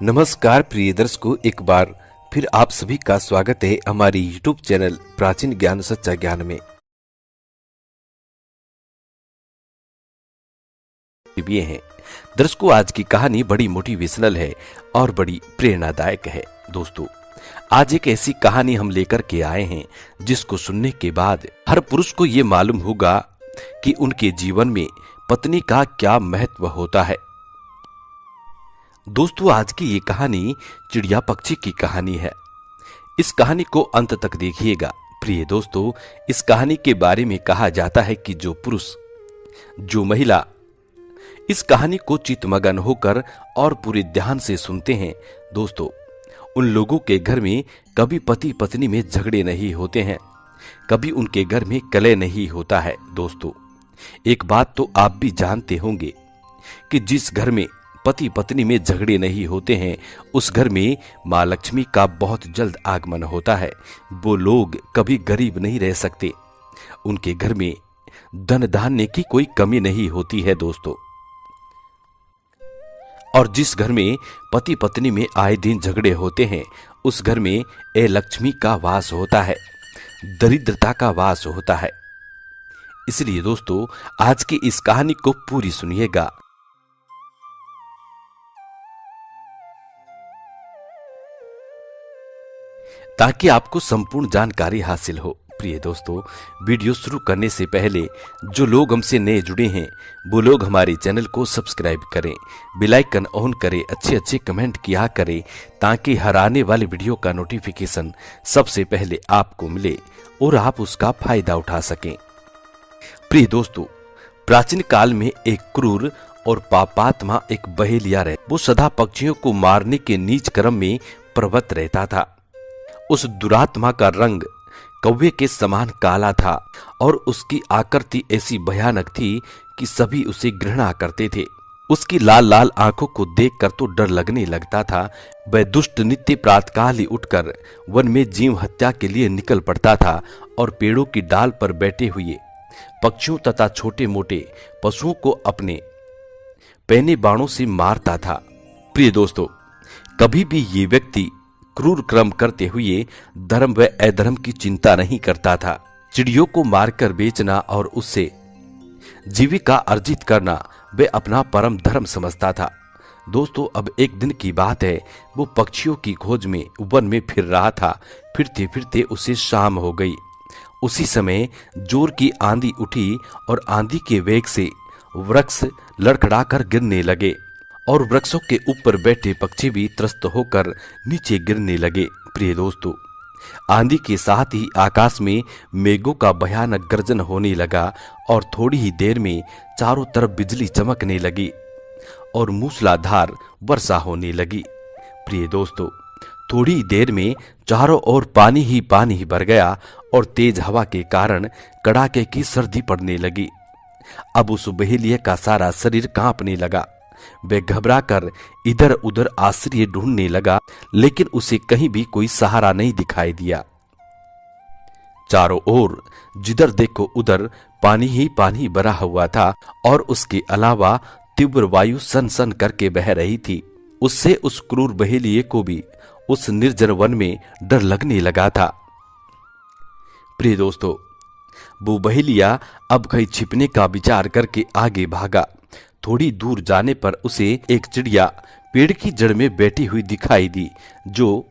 नमस्कार प्रिय दर्शकों, एक बार फिर आप सभी का स्वागत है हमारी यूट्यूब चैनल प्राचीन ज्ञान सच्चा ज्ञान में। ये हैं दर्शकों, आज की कहानी बड़ी मोटिवेशनल है और बड़ी प्रेरणादायक है। दोस्तों, आज एक ऐसी कहानी हम लेकर के आए हैं जिसको सुनने के बाद हर पुरुष को ये मालूम होगा कि उनके जीवन में पत्नी का क्या महत्व होता है। दोस्तों, आज की ये कहानी चिड़िया पक्षी की कहानी है। इस कहानी को अंत तक देखिएगा। प्रिय दोस्तों, इस कहानी के बारे में कहा जाता है कि जो पुरुष, जो महिला इस कहानी को चित्तमगन होकर और पूरे ध्यान से सुनते हैं, दोस्तों, उन लोगों के घर में कभी पति पत्नी में झगड़े नहीं होते हैं, कभी उनके घर में कलह नहीं होता है। दोस्तों, एक बात तो आप भी जानते होंगे कि जिस घर में पति पत्नी में झगड़े नहीं होते हैं, उस घर में मां लक्ष्मी का बहुत जल्द आगमन होता है। वो लोग कभी गरीब नहीं रह सकते, उनके घर में धन धान्य की कोई कमी नहीं होती है। दोस्तों, और जिस घर में पति पत्नी में आए दिन झगड़े होते हैं, उस घर में लक्ष्मी का वास होता है, दरिद्रता का वास होता है। इसलिए दोस्तों, आज की इस कहानी को पूरी सुनिएगा। ताकि आपको संपूर्ण जानकारी हासिल हो। प्रिय दोस्तों, वीडियो शुरू करने से पहले जो लोग हमसे नए जुड़े हैं, वो लोग हमारे चैनल को सब्सक्राइब करें, बेल आइकन ऑन करें, अच्छे कमेंट किया करें, ताकि हर आने वाले वीडियो का नोटिफिकेशन सबसे पहले आपको मिले और आप उसका फायदा उठा सकें। प्रिय दोस्तों, प्राचीन काल में एक क्रूर और पापात्मा एक बहेलिया रहे। वो सदा पक्षियों को मारने के नीच कर्म में प्रवृत्त रहता था। उस दुरात्मा का रंग कौवे के समान काला था और उसकी आकृति ऐसी भयानक थी कि सभी उसे घृणा करते थे। उसकी लाल लाल आंखों को देखकर तो डर लगने लगता था। वह दुष्ट नित्य प्रातःकाल ही उठकर वन में जीव हत्या के लिए निकल पड़ता था और पेड़ों की डाल पर बैठे हुए पक्षियों तथा छोटे मोटे पशुओं को अपने पैने बाणों से मारता था। प्रिय दोस्तों, कभी भी ये व्यक्ति क्रूर कर्म करते हुए धर्म व अधर्म की चिंता नहीं करता था। चिड़ियों को मारकर बेचना और उससे जीविका अर्जित करना वे अपना परम धर्म समझता था। दोस्तों, अब एक दिन की बात है, वो पक्षियों की खोज में वन में फिर रहा था। फिरते फिरते उसे शाम हो गई। उसी समय जोर की आंधी उठी और आंधी के वेग से वृक्ष लड़खड़ाकर गिरने लगे और वृक्षों के ऊपर बैठे पक्षी भी त्रस्त होकर नीचे गिरने लगे। प्रिय दोस्तों, आंधी के साथ ही आकाश में मेघों का भयानक गर्जन होने लगा और थोड़ी ही देर में चारों तरफ बिजली चमकने लगी और मूसलाधार वर्षा होने लगी। प्रिय दोस्तों, थोड़ी ही देर में चारों ओर पानी ही पानी भर गया और तेज हवा के कारण कड़ाके की सर्दी पड़ने लगी। अब उस बहेलिया का सारा शरीर कांपने लगा। वह घबराकर इधर उधर आश्रय ढूंढने लगा, लेकिन उसे कहीं भी कोई सहारा नहीं दिखाई दिया। चारों ओर जिधर देखो उधर पानी ही पानी भरा हुआ था और उसके अलावा तीव्र वायु सन सन करके बह रही थी। उससे उस क्रूर बहेलिये को भी उस निर्जन वन में डर लगने लगा था। प्रिय दोस्तों, वो बहेलिया अब कहीं छिपने का विचार करके आगे भागा। थोड़ी दूर जाने पर उसे एक चिड़िया पेड़ की जड़ में बैठी हुई दिखाई दी, जो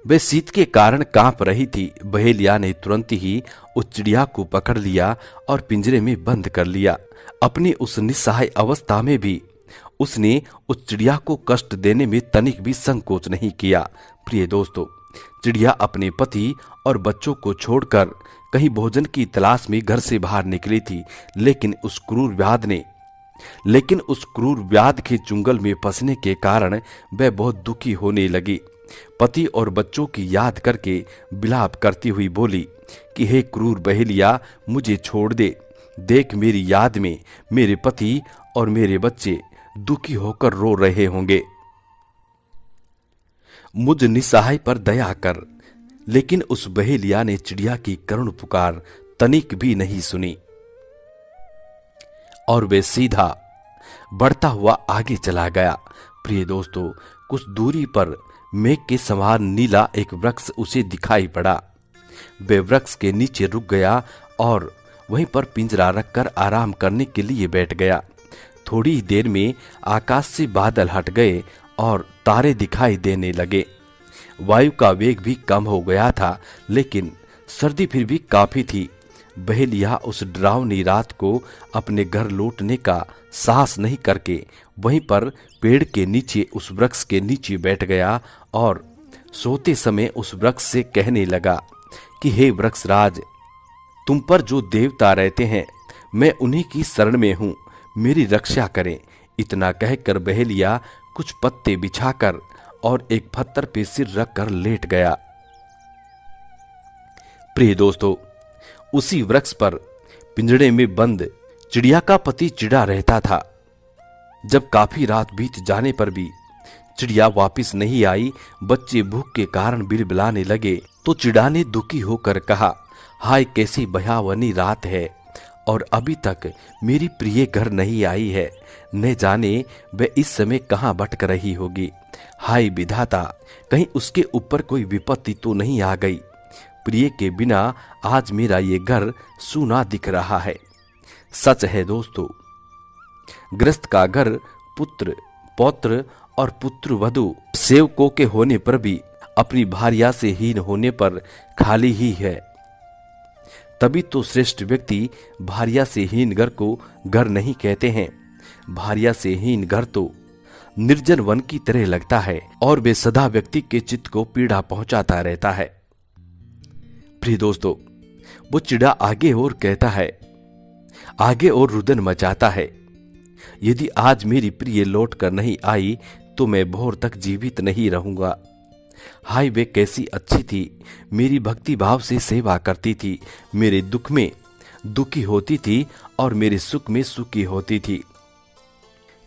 वह शीत के कारण कांप रही थी। बहेलिया ने तुरंत ही उस चिड़िया को पकड़ लिया और पिंजरे में बंद कर लिया। अपनी उस निस्सहाय अवस्था में भी उसने उस चिड़िया को कष्ट देने में तनिक भी संकोच नहीं किया। प्रिय दोस्तों, चिड़िया अपने पति और बच्चों को छोड़कर कहीं भोजन की तलाश में घर से बाहर निकली थी, लेकिन उस क्रूर व्याध के चुंगल में फंसने के कारण वह बहुत दुखी होने लगी। पति और बच्चों की याद करके विलाप करती हुई बोली कि हे क्रूर बहेलिया, मुझे छोड़ दे। देख, मेरी याद में मेरे पति और मेरे बच्चे दुखी होकर रो रहे होंगे। मुझ निस्सहाय पर दया कर। लेकिन उस बहेलिया ने चिड़िया की करुण पुकार तनिक भी नहीं सुनी और वे सीधा बढ़ता हुआ आगे चला गया। प्रिय दोस्तों, कुछ दूरी पर मेघ के समान नीला एक वृक्ष उसे दिखाई पड़ा। वह वृक्ष के नीचे रुक गया और वहीं पर पिंजरा रखकर आराम करने के लिए बैठ गया। थोड़ी ही देर में आकाश से बादल हट गए और तारे दिखाई देने लगे। वायु का वेग भी कम हो गया था, लेकिन सर्दी फिर भी काफी थी। बहेलिया उस डरावनी रात को अपने घर लौटने का साहस नहीं करके वहीं पर पेड़ के नीचे उस वृक्ष के नीचे बैठ गया और सोते समय उस वृक्ष से कहने लगा कि हे वृक्षराज, तुम पर जो देवता रहते हैं, मैं उन्हीं की शरण में हूं, मेरी रक्षा करें। इतना कहकर बहेलिया कुछ पत्ते बिछाकर और एक पत्थर पे सिर रखकर लेट गया। प्रिय दोस्तों, उसी वृक्ष पर पिंजड़े में बंद चिड़िया का पति चिड़ा रहता था। जब काफी रात बीत जाने पर भी चिड़िया वापस नहीं आई, बच्चे भूख के कारण बिलबिलाने लगे, तो चिड़ा ने दुखी होकर कहा, हाय कैसी भयावनी रात है और अभी तक मेरी प्रिय घर नहीं आई है। न जाने वह इस समय कहाँ भटक रही होगी। हाय विधाता, कहीं उसके ऊपर कोई विपत्ति तो नहीं आ गई। प्रिय के बिना आज मेरा ये घर सूना दिख रहा है। सच है दोस्तों, गृहस्थ का घर पुत्र, पौत्र और पुत्र वधु सेवकों के होने पर भी अपनी भार्या से हीन होने पर खाली ही है। तभी तो श्रेष्ठ व्यक्ति भार्या से हीन घर को घर नहीं कहते हैं। भार्या से हीन घर तो निर्जन वन की तरह लगता है और वे सदा व्यक्ति के चित्त को पीड़ा पहुंचाता रहता है। प्रिय दोस्तों, वो चिड़ा आगे और कहता है, आगे और रुदन मचाता है, यदि आज मेरी प्रिय लौट कर नहीं आई तो मैं भोर तक जीवित नहीं रहूंगा। हाय वे कैसी अच्छी थी, मेरी भक्ति भाव से सेवा करती थी, मेरे दुख में दुखी होती थी और मेरे सुख में सुखी होती थी।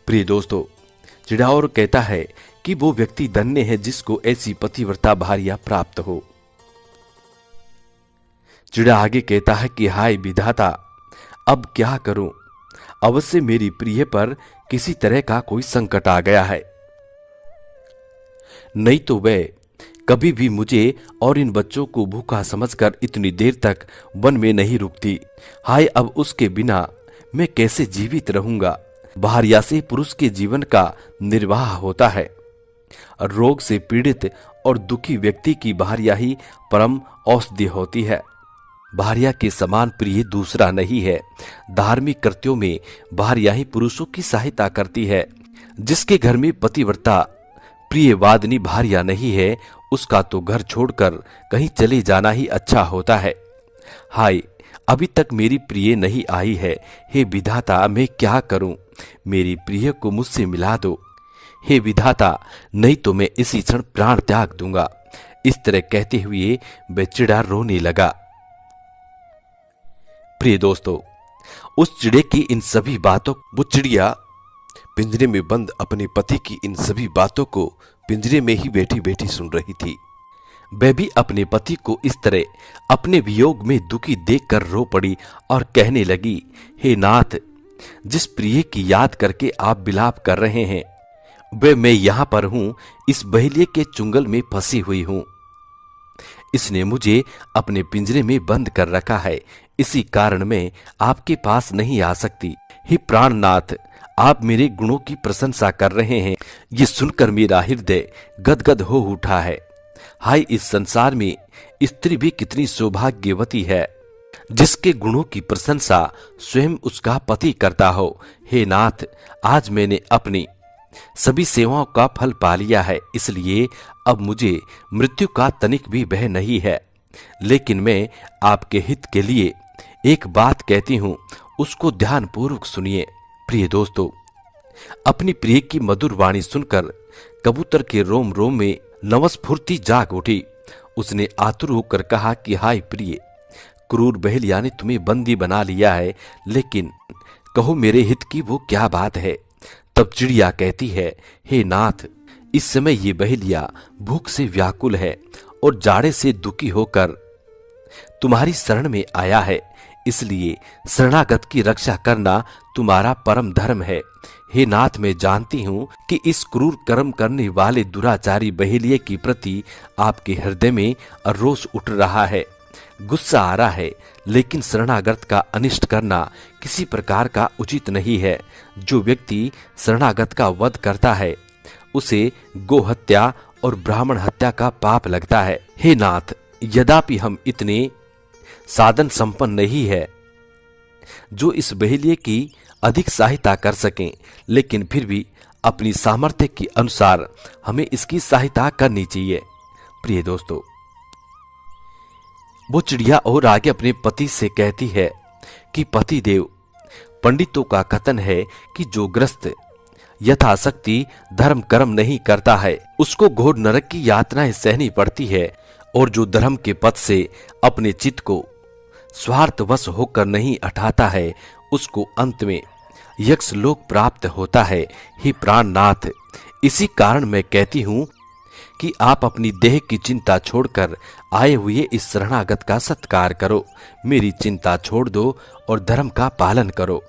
प्रिय दोस्तों, चिड़ा और कहता है कि वो व्यक्ति धन्य है जिसको ऐसी पतिव्रता भार्या प्राप्त हो। चिड़ा आगे कहता है कि हाय विधाता, अब क्या करूं, अवश्य मेरी प्रिय पर किसी तरह का कोई संकट आ गया है, नहीं तो वह कभी भी मुझे और इन बच्चों को भूखा समझकर इतनी देर तक वन में नहीं रुकती। हाय अब उसके बिना मैं कैसे जीवित रहूंगा। भार्या से पुरुष के जीवन का निर्वाह होता है। रोग से पीड़ित और दुखी व्यक्ति की भार्या ही परम औषधि होती है। भार्या के समान प्रिय दूसरा नहीं है। धार्मिक कृत्यों में भार्या ही पुरुषों की सहायता करती है। जिसके घर में पतिव्रता प्रियवादिनी भार्या नहीं है, उसका तो घर छोड़कर कहीं चले जाना ही अच्छा होता है। हाय अभी तक मेरी प्रिय नहीं आई है, हे विधाता मैं क्या करूं, मेरी प्रिय को मुझसे मिला दो। हे विधाता, नहीं तो मैं इसी क्षण प्राण त्याग दूंगा। इस तरह कहते हुए वह चिड़ा रोने लगा। प्रिय दोस्तों, उस चिड़े की इन सभी बातों, वो चिड़िया पिंजरे में बंद अपने पति की इन सभी बातों को पिंजरे में ही बैठी बैठी सुन रही थी। वह भी अपने पति को इस तरह अपने वियोग में दुखी देखकर रो पड़ी और कहने लगी, हे नाथ, जिस प्रिय की याद करके आप विलाप कर रहे हैं, वह मैं यहां पर हूं, इस बहेलिये के चुंगल में फंसी हुई हूं। इसने मुझे अपने पिंजरे में बंद कर रखा है, इसी कारण मैं आपके पास नहीं आ सकती। हे प्राणनाथ, आप मेरे गुणों की प्रशंसा कर रहे हैं, ये सुनकर मेरा हृदय गदगद हो उठा है। हाय इस संसार में स्त्री भी कितनी सौभाग्यवती है, जिसके गुणों की प्रशंसा स्वयं उसका पति करता हो। हे नाथ, आज मैंने अपनी सभी सेवाओं का फल पा लिया है, इसलिए अब मुझे मृत्यु का तनिक भी भय नहीं है। लेकिन मैं आपके हित के लिए एक बात कहती हूं, उसको ध्यानपूर्वक सुनिए। प्रिय दोस्तों, अपनी प्रिय की मधुर वाणी सुनकर कबूतर के रोम रोम में नवस्फूर्ति जाग उठी। उसने आतुर होकर कहा कि हाय प्रिय, क्रूर बहेलिया ने तुम्हें बंदी बना लिया है, लेकिन कहो मेरे हित की वो क्या बात है। तब चिड़िया कहती है, हे नाथ, इस समय ये बहेलिया भूख से व्याकुल है और जाड़े से दुखी होकर तुम्हारी शरण में आया है, इसलिए शरणागत की रक्षा करना तुम्हारा परम धर्म है। हे नाथ, मैं जानती हूँ कि इस क्रूर कर्म करने वाले दुराचारी बहेलिये की प्रति आपके हृदय में रोष उठ रहा है, गुस्सा आ रहा है, लेकिन शरणागत का अनिष्ट करना किसी प्रकार का उचित नहीं है। जो व्यक्ति शरणागत का वध करता है उसे गो हत्या और ब्राह्मण हत्या का पाप लगता है। हे नाथ, यद्यपि हम इतने साधन संपन्न नहीं है जो इस बहेलिये की अधिक सहायता कर सकें, लेकिन फिर भी अपनी सामर्थ्य के अनुसार हमें इसकी सहायता करनी चाहिए। प्रिय दोस्तों, वो चिड़िया और आगे अपने पति से कहती है कि पति देव, पंडितों का कथन है कि जो ग्रस्त यथाशक्ति धर्म कर्म नहीं करता है उसको घोर नरक की यातनाएं सहनी पड़ती है, और जो धर्म के पथ से अपने चित्त को स्वार्थवश होकर नहीं हटाता है उसको अंत में यक्ष लोक प्राप्त होता है। हे प्राणनाथ, इसी कारण मैं कहती हूँ कि आप अपनी देह की चिंता छोड़कर आए हुए इस शरणागत का सत्कार करो, मेरी चिंता छोड़ दो और धर्म का पालन करो।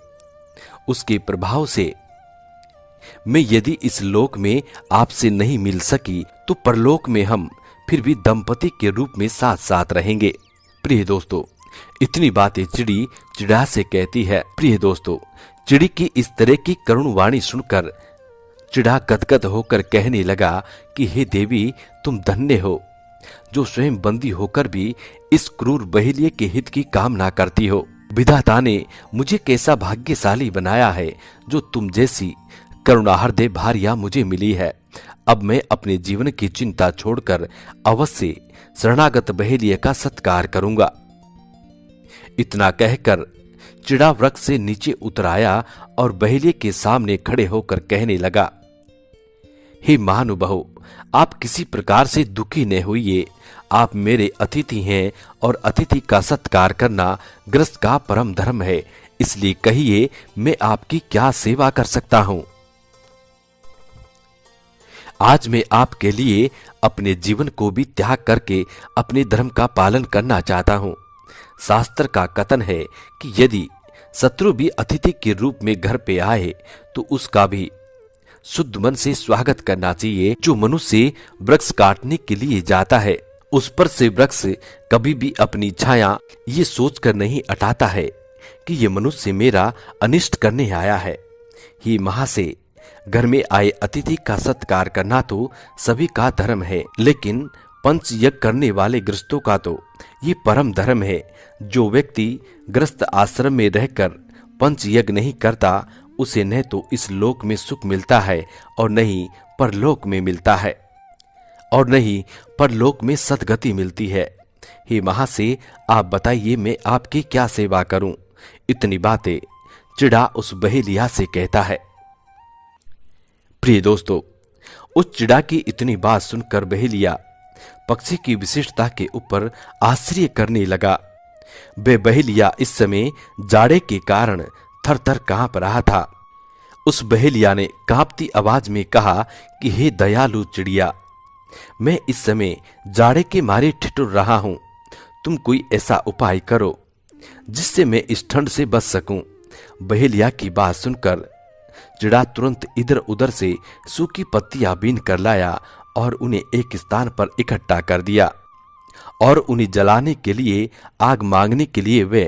उसके प्रभाव से मैं यदि इस लोक में आपसे नहीं मिल सकी तो परलोक में हम फिर भी दंपति के रूप में साथ साथ रहेंगे। प्रिय दोस्तों, इतनी बातें चिड़ी चिड़ा से कहती है। प्रिय दोस्तों, चिड़ी की इस तरह की करुण वाणी सुनकर चिड़ा गदगद होकर कहने लगा कि हे देवी, तुम धन्य हो जो स्वयं बंदी होकर भी इस क्रूर बहेलिये के हित की कामना करती हो। विधाता ने मुझे कैसा भाग्यशाली बनाया है जो तुम जैसी करुणाहृदय भार्या मुझे मिली है। अब मैं अपने जीवन की चिंता छोड़कर अवश्य शरणागत बहेलिये का सत्कार करूंगा। इतना कहकर चिड़ा वृक्ष से नीचे उतर आया और बहेलिये के सामने खड़े होकर कहने लगा, हे महानुभाव, आप किसी प्रकार से दुखी न होइए। आप मेरे अतिथि हैं और अतिथि का सत्कार करना ग्रस्त का परम धर्म है। इसलिए कहिए, मैं आपकी क्या सेवा कर सकता हूं। आज मैं आपके लिए अपने जीवन को भी त्याग करके अपने धर्म का पालन करना चाहता हूं। शास्त्र का कथन है कि यदि शत्रु भी अतिथि के रूप में घर पे आए तो उसका भी शुद्ध मन से स्वागत करना चाहिए। जो मनुष्य वृक्ष काटने के लिए जाता है उस पर से वृक्ष कभी भी अपनी छाया ये सोचकर नहीं हटाता है कि ये मनुष्य मेरा अनिष्ट करने आया है। ही महा से घर में आए अतिथि का सत्कार करना तो सभी का धर्म है, लेकिन पंच यज्ञ करने वाले गृहस्थों का तो ये परम धर्म है। जो व्यक्ति गृहस्थ आश्रम में रहकर पंच यज्ञ नहीं करता उसे न तो इस लोक में सुख मिलता है और न ही परलोक में मिलता है, और न ही परलोक में सद्गति मिलती है। हे महासे, आप बताइए मैं आपकी क्या सेवा करूं। इतनी बातें चिड़ा उस बहेलिया से कहता है। प्रिय दोस्तों, उस चिड़ा की इतनी बात सुनकर बहेलिया पक्षी की विशिष्टता के ऊपर आश्चर्य करने लगा। वह बहेलिया इस समय जाड़े के कारण थर-थर कांप रहा था। उस बहेलिया ने कांपती आवाज में कहा कि हे दयालु चिड़िया, मैं इस समय जाड़े के मारे ठिठुर रहा हूं। तुम कोई ऐसा उपाय करो जिससे मैं इस ठंड से बच सकूं। बहेलिया की बात सुनकर चिड़ा तुरंत इधर उधर से सूखी पत्तियां बीन कर लाया और उन्हें एक स्थान पर इकट्ठा कर दिया, और उन्हें जलाने के लिए आग मांगने के लिए वे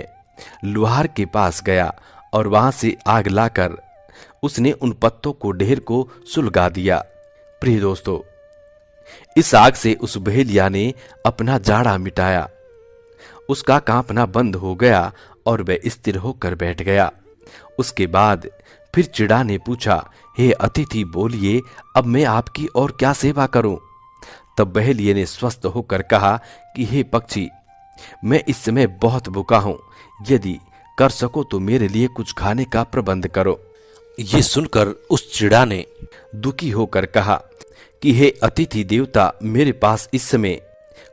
लुहार के पास गया और वहां से आग लाकर उसने उन पत्तों को ढेर को सुलगा दिया। प्रिय दोस्तों, इस आग से उस बहेलिया ने अपना जाड़ा मिटाया। उसका कांपना बंद हो गया और वह स्थिर होकर बैठ गया। उसके बाद फिर चिड़ा ने पूछा, हे अतिथि बोलिए, अब मैं आपकी और क्या सेवा करूं। तब बहेलिये ने स्वस्थ होकर कहा कि हे पक्षी, मैं इस समय बहुत भूखा हूं, यदि कर सको तो मेरे लिए कुछ खाने का प्रबंध करो। ये सुनकर उस चिड़ा ने दुखी होकर कहा कि हे अतिथि देवता, मेरे पास इस समय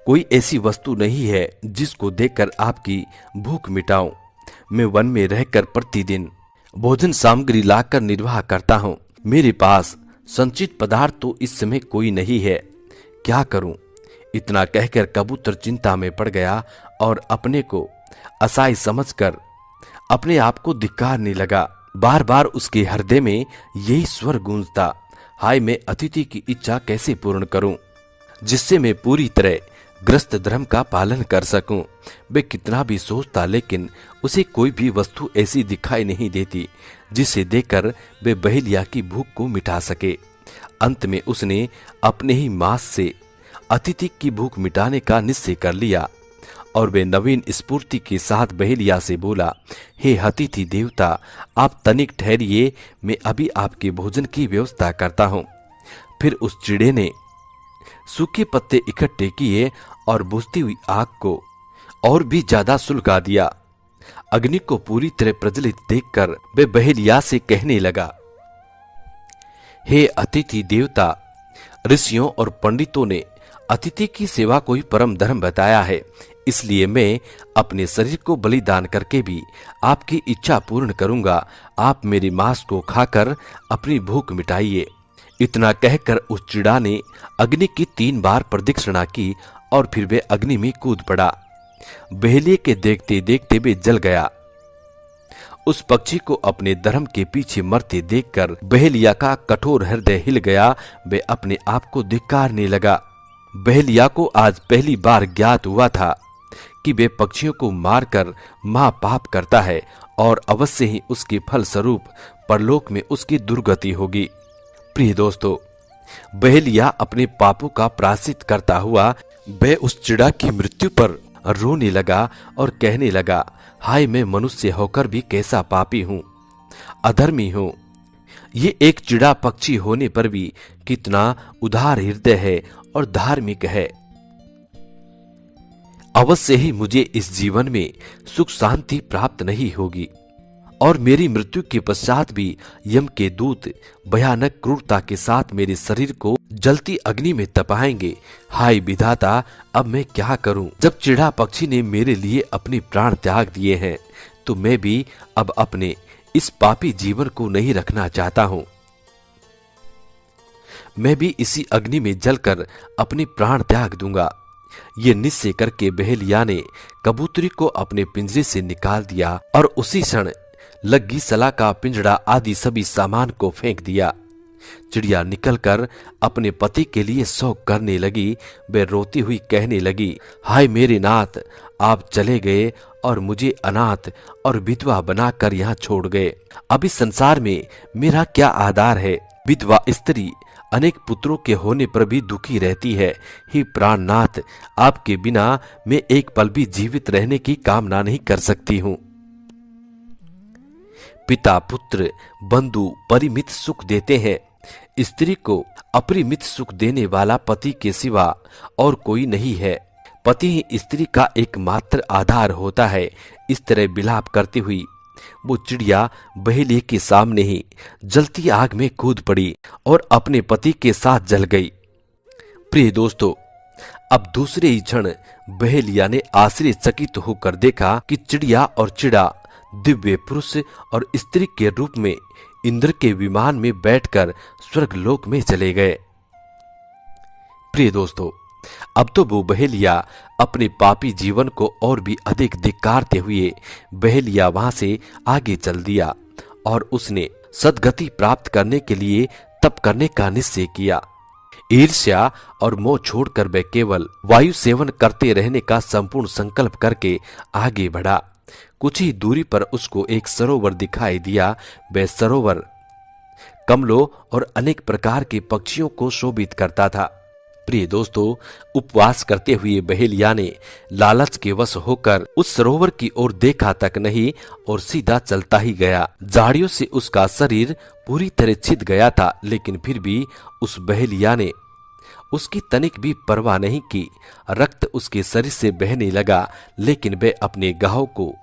कोई ऐसी वस्तु नहीं है जिसको देखकर आपकी भूख मिटाऊं। मैं वन में रहकर प्रतिदिन भोजन सामग्री लाकर निर्वाह करता हूं। मेरे पास संचित पदार्थ तो इस समय कोई नहीं है, क्या करूं। इतना कहकर कबूतर चिंता में पड़ गया और अपने को असहाय समझकर अपने आप को धिक्कारने लगा। बार बार उसके हृदय में यही स्वर गूंजता, हाय मैं अतिथि की इच्छा कैसे पूर्ण करूं, जिससे मैं पूरी तरह ग्रस्त धर्म का पालन कर सकूं। वे कितना भी सोचता, लेकिन उसे कोई भी वस्तु ऐसी दिखाई नहीं देती जिसे देखकर वे बहेलिया की भूख को मिटा सके। अंत में उसने अपने ही मांस से अतिथि की भूख मिटाने का निश्चय कर लिया और वे नवीन स्फूर्ति के साथ बहेलिया से बोला, हे अतिथि देवता, आप तनिक ठहरिए, मैं अभी आपके भोजन की व्यवस्था करता हूं। फिर उस चिड़े ने सूखे पत्ते इकट्ठे किए और बुझती हुई आग को और भी ज्यादा सुलगा दिया। अग्नि को पूरी तरह प्रज्वलित देखकर वे बहेलिया से कहने लगा, हे अतिथि देवता, ऋषियों और पंडितों ने अतिथि की सेवा को ही परम धर्म बताया है, इसलिए मैं अपने शरीर को बलिदान करके भी आपकी इच्छा पूर्ण करूंगा। आप मेरे मांस को खाकर अपनी भूख मिटाइए। इतना कहकर उस चिड़ा ने अग्नि की 3 बार प्रदक्षिणा की और फिर वे अग्नि में कूद पड़ा। बहेलिये के देखते देखते वे जल गया। उस पक्षी को अपने धर्म के पीछे मरते देखकर बहेलिया का कठोर हृदय हिल गया। वे अपने आप को धिक्कारने लगा। बहेलिया को आज पहली बार ज्ञात हुआ था कि वे पक्षियों को मारकर महापाप करता है और अवश्य ही उसके फल स्वरूप परलोक में उसकी दुर्गति होगी। प्रिय दोस्तों, बहेलिया अपने पापों का प्रायश्चित करता हुआ वह उस चिड़ा की मृत्यु पर रोने लगा और कहने लगा, हाय मैं मनुष्य होकर भी कैसा पापी हूं, अधर्मी हूं। ये एक चिड़ा पक्षी होने पर भी कितना उदार हृदय है और धार्मिक है। अवश्य ही मुझे इस जीवन में सुख शांति प्राप्त नहीं होगी और मेरी मृत्यु के पश्चात भी यम के दूत भयानक क्रूरता के साथ मेरे शरीर को जलती अग्नि में तपाएंगे। हाय विधाता, अब मैं क्या करूं? जब चिड़ा पक्षी ने मेरे लिए अपने प्राण त्याग दिए हैं तो मैं भी अब अपने इस पापी जीवन को नहीं रखना चाहता हूं। मैं भी इसी अग्नि में जलकर अपने प्राण त्याग दूंगा। ये निश्चय करके बहेलिया ने कबूतरी को अपने पिंजरे से निकाल दिया और उसी क्षण लग्गी सलाका पिंजड़ा आदि सभी सामान को फेंक दिया। चिड़िया निकलकर अपने पति के लिए शोक करने लगी। वे रोती हुई कहने लगी, हाय मेरे नाथ, आप चले गए और मुझे अनाथ और विधवा बनाकर यहाँ छोड़ गए। अब इस संसार में मेरा क्या आधार है? विधवा स्त्री अनेक पुत्रों के होने पर भी दुखी रहती है। हे प्राणनाथ, आपके बिना मैं एक पल भी जीवित रहने की कामना नहीं कर सकती हूँ। पिता पुत्र बंधु परिमित सुख देते हैं। स्त्री को अपरिमित सुख देने वाला पति के सिवा और कोई नहीं है। पति ही स्त्री का एकमात्र आधार होता है। इस तरह विलाप करती हुई वो चिड़िया बहेलिये के सामने ही जलती आग में कूद पड़ी और अपने पति के साथ जल गई। प्रिय दोस्तों, अब दूसरे ही क्षण बहेलिया ने आश्चर्यचकित होकर देखा कि चिड़िया और चिड़ा दिव्य पुरुष और स्त्री के रूप में इंद्र के विमान में बैठकर स्वर्गलोक में चले गए। प्रिय दोस्तों, अब तो वो बहेलिया अपने पापी जीवन को और भी अधिक धिक्कारते हुए बहेलिया वहां से आगे चल दिया और उसने सद्गति प्राप्त करने के लिए तप करने का निश्चय किया। ईर्ष्या और मोह छोड़कर वह केवल वायु सेवन करते रहने का संपूर्ण संकल्प करके आगे बढ़ा। कुछ ही दूरी पर उसको एक सरोवर दिखाई दिया। वह सरोवर कमलों और अनेक प्रकार के पक्षियों को शोभित करता था। प्रिय दोस्तों, उपवास करते हुए बहेलिया ने लालच के वश होकर उस सरोवर की ओर देखा तक नहीं और सीधा चलता ही गया। झाड़ियों से उसका शरीर पूरी तरह छिद गया था, लेकिन फिर भी उस बहेलिया ने उसकी तनिक भी परवाह नहीं की। रक्त उसके शरीर से बहने लगा, लेकिन वह अपने घाव को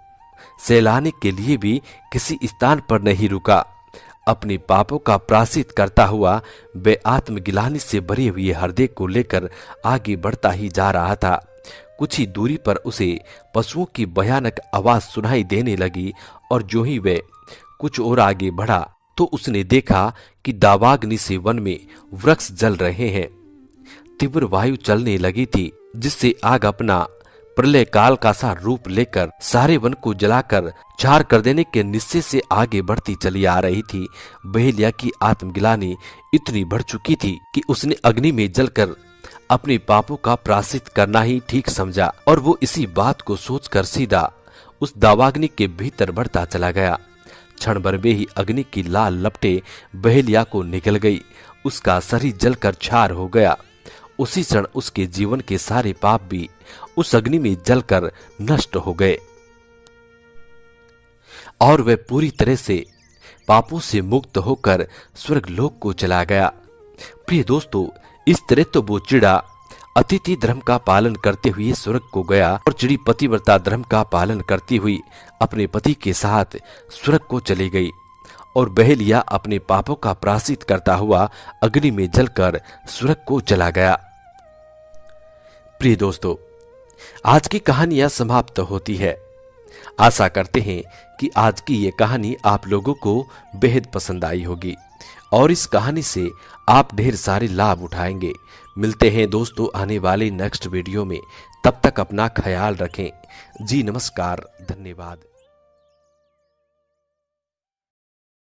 सहलाने के लिए भी किसी स्थान पर नहीं रुका। अपने पापों का प्रायश्चित करता हुआ वह आत्मगिलानि से भरे हुए हृदय को लेकर आगे बढ़ता ही जा रहा था। कुछ ही दूरी पर उसे पशुओं की भयानक आवाज सुनाई देने लगी और जो ही वह कुछ और आगे बढ़ा तो उसने देखा कि दावाग्नि से वन में वृक्ष जल रहे हैं। तीव्र वायु चलने लगी थी, जिससे आग अपना प्रलय काल का सा रूप लेकर सारे वन को जलाकर छार कर देने के निश्चय से आगे बढ़ती चली आ रही थी। बहेलिया की आत्मग्लानि इतनी बढ़ चुकी थी कि उसने अग्नि में जलकर अपने पापों का प्रायश्चित करना ही ठीक समझा और वो इसी बात को सोचकर सीधा उस दावाग्नि के भीतर बढ़ता चला गया। क्षण भर में ही अग्नि की लाल लपटे बहेलिया को निकल गई। उसका शरीर जलकर छार हो गया। उसी क्षण उसके जीवन के सारे पाप भी उस अग्नि में जलकर नष्ट हो गए और वह पूरी तरह से पापों से मुक्त होकर स्वर्गलोक को चला गया। प्रिय दोस्तों, इस तरह तो वो चिड़ा अतिथि धर्म का पालन करते हुए स्वर्ग को गया और चिड़ी पतिव्रता धर्म का पालन करती हुई अपने पति के साथ स्वर्ग को चली गई और बहेलिया अपने पापों का प्रायश्चित करता हुआ अग्नि में जलकर स्वर्ग को चला गया। प्रिय दोस्तों, आज की कहानियां समाप्त होती है। आशा करते हैं कि आज की ये कहानी आप लोगों को बेहद पसंद आई होगी और इस कहानी से आप ढेर सारे लाभ उठाएंगे। मिलते हैं दोस्तों आने वाले नेक्स्ट वीडियो में। तब तक अपना ख्याल रखें। जी नमस्कार, धन्यवाद।